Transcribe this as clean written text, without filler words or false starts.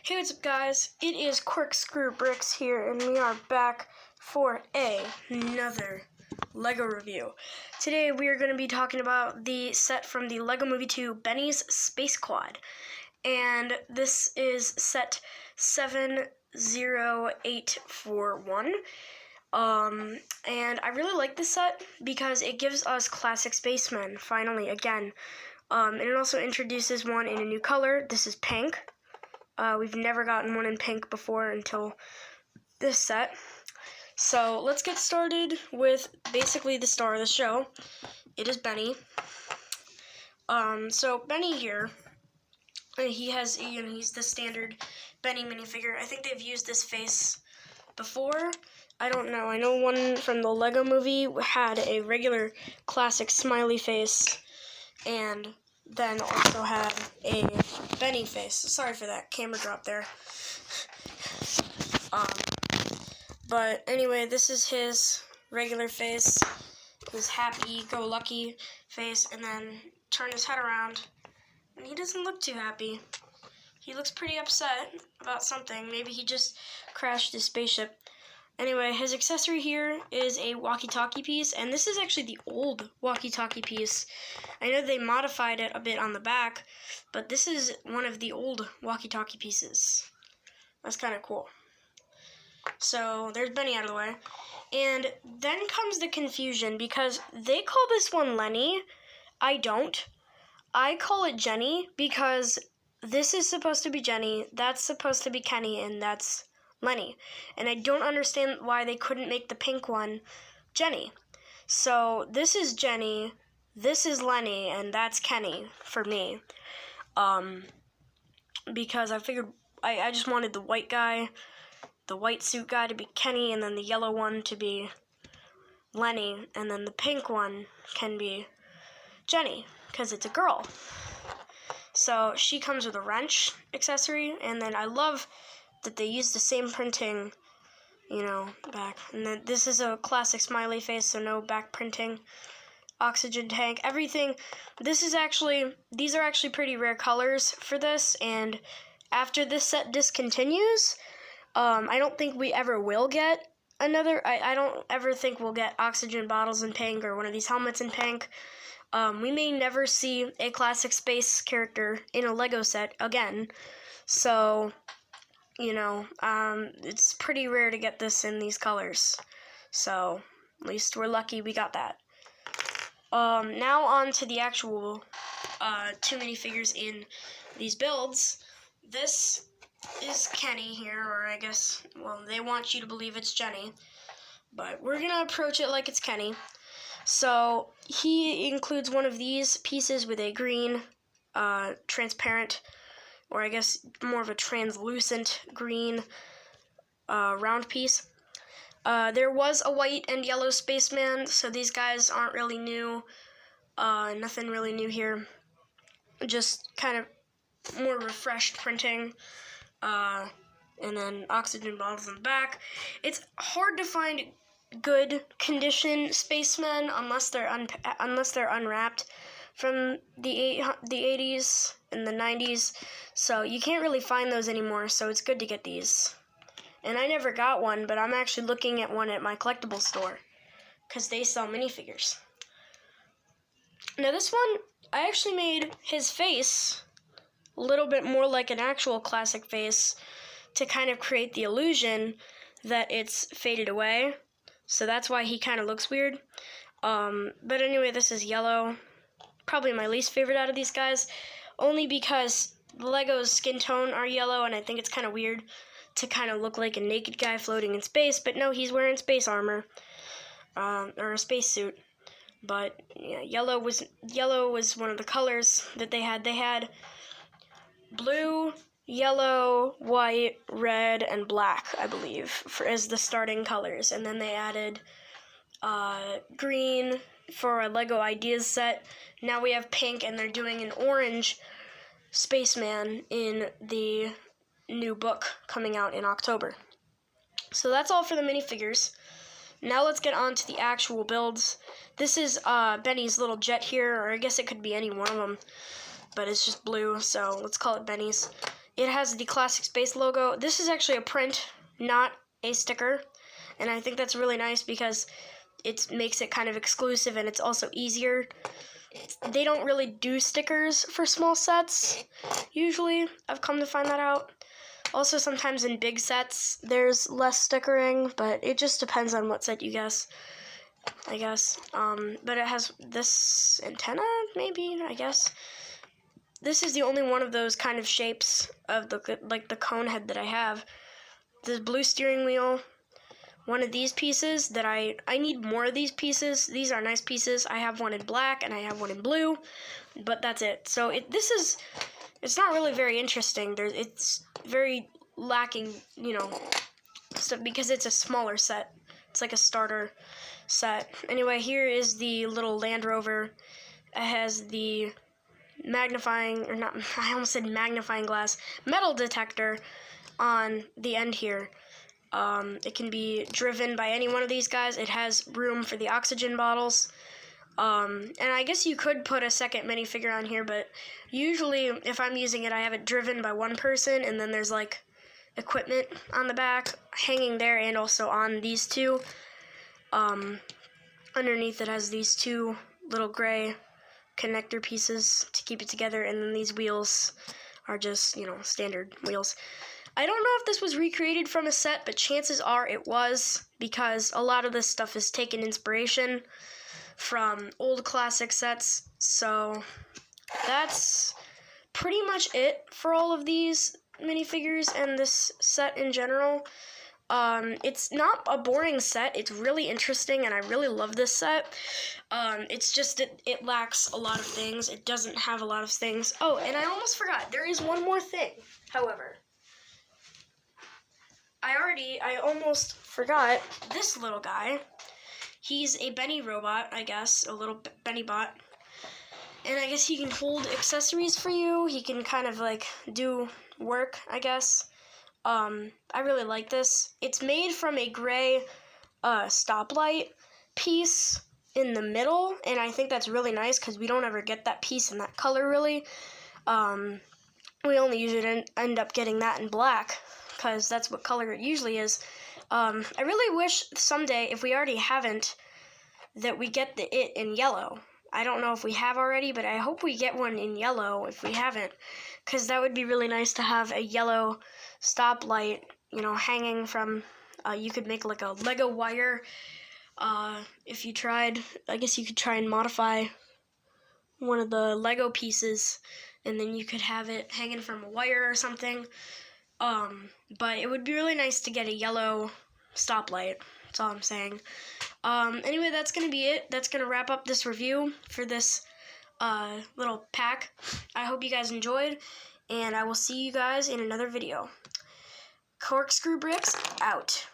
Hey, what's up, guys? It is Corkscrew Bricks here, and we are back for another LEGO review. Today, we are going to be talking about the set from the LEGO Movie 2, Benny's Space Quad. And this is set 70841. And I really like this set because it gives us classic spacemen, finally, again. And it also introduces one in a new color. This is pink. We've never gotten one in pink before until this set. So let's get started with basically the star of the show. It is Benny. So Benny here, he has, he's the standard Benny minifigure. I think they've used this face before. I don't know. I know one from the LEGO movie had a regular classic smiley face, and then also had a Benny face. Sorry for that camera drop there. But anyway, this is his regular face, his happy-go-lucky face, and then turn his head around, and he doesn't look too happy. He looks pretty upset about something. Maybe he just crashed his spaceship. Anyway, his accessory here is a walkie-talkie piece, and this is actually the old walkie-talkie piece. I know they modified it a bit on the back, but this is one of the old walkie-talkie pieces. That's kind of cool. So, there's Benny out of the way. And then comes the confusion, because they call this one Lenny. I don't. I call it Jenny, because this is supposed to be Jenny, that's supposed to be Kenny, and that's Lenny. And I don't understand why they couldn't make the pink one Jenny. So this is Jenny, this is Lenny, and that's Kenny for me. Because I figured I just wanted the white guy, the white suit guy to be Kenny, and then the yellow one to be Lenny, and then the pink one can be Jenny, because it's a girl. So she comes with a wrench accessory, and then I love that they use the same printing, back. And then this is a classic smiley face, so no back printing. Oxygen tank, everything. These are actually pretty rare colors for this, and after this set discontinues, I don't think we ever will get another. I don't ever think we'll get oxygen bottles in pink or one of these helmets in pink. We may never see a classic space character in a LEGO set again, so it's pretty rare to get this in these colors. So, at least we're lucky we got that. Now on to the actual two minifigures in these builds. This is Kenny here, or I guess, they want you to believe it's Jenny, but we're gonna approach it like it's Kenny. So, he includes one of these pieces with a green, transparent, or I guess more of a translucent green round piece. There was a white and yellow spaceman, so these guys aren't really new. Nothing really new here. Just kind of more refreshed printing. And then oxygen bottles in the back. It's hard to find good condition spacemen unless they're unwrapped from the 80s and the 90s, so you can't really find those anymore, so it's good to get these. And I never got one, but I'm actually looking at one at my collectible store, because they sell minifigures. Now this one, I actually made his face a little bit more like an actual classic face to kind of create the illusion that it's faded away, so that's why he kind of looks weird. But anyway, this is yellow. Probably my least favorite out of these guys, only because LEGO's skin tone are yellow, and I think it's kind of weird to kind of look like a naked guy floating in space, but no, he's wearing space armor, or a space suit. But yeah, yellow was one of the colors that they had. They had blue, yellow, white, red, and black, I believe, as the starting colors, and then they added green for a LEGO Ideas set. Now we have pink, and they're doing an orange spaceman in the new book coming out in October. So that's all for the minifigures. Now let's get on to the actual builds. This is Benny's little jet here, or I guess it could be any one of them, but it's just blue, so let's call it Benny's. It has the Classic Space logo. This is actually a print, not a sticker. And I think that's really nice because it makes it kind of exclusive and it's also easier. They don't really do stickers for small sets, usually. I've come to find that out. Also, sometimes in big sets, there's less stickering, but it just depends on what set you guess, I guess. But it has this antenna, maybe, I guess. This is the only one of those kind of shapes of the cone head that I have. The blue steering wheel. One of these pieces that I need more of these pieces. These are nice pieces. I have one in black and I have one in blue, but that's it. So it's not really very interesting. It's very lacking, stuff because it's a smaller set. It's like a starter set. Anyway, here is the little Land Rover. It has the I almost said magnifying glass, metal detector on the end here. It can be driven by any one of these guys. It has room for the oxygen bottles. And I guess you could put a second minifigure on here, but usually if I'm using it, I have it driven by one person, and then there's like equipment on the back hanging there and also on these two. Underneath it has these two little gray connector pieces to keep it together, and then these wheels are just, standard wheels. I don't know if this was recreated from a set, but chances are it was, because a lot of this stuff is taken inspiration from old classic sets. So that's pretty much it for all of these minifigures and this set in general. It's not a boring set. It's really interesting, and I really love this set. It's just it lacks a lot of things. It doesn't have a lot of things. Oh, and I almost forgot. There is one more thing, however. I almost forgot this little guy. He's a Benny robot, I guess, a little Benny bot. And I guess he can hold accessories for you. He can kind of like do work, I guess. I really like this. It's made from a gray stoplight piece in the middle, and I think that's really nice because we don't ever get that piece in that color, really. We only usually end up getting that in black because that's what color it usually is. I really wish someday, if we already haven't, that we get it in yellow. I don't know if we have already, but I hope we get one in yellow if we haven't, because that would be really nice to have a yellow stoplight, hanging from, you could make like a Lego wire. If you tried, I guess you could try and modify one of the Lego pieces, and then you could have it hanging from a wire or something. But it would be really nice to get a yellow stoplight. That's all I'm saying. Anyway, that's going to be it. That's going to wrap up this review for this little pack. I hope you guys enjoyed, and I will see you guys in another video. Corkscrew Bricks out.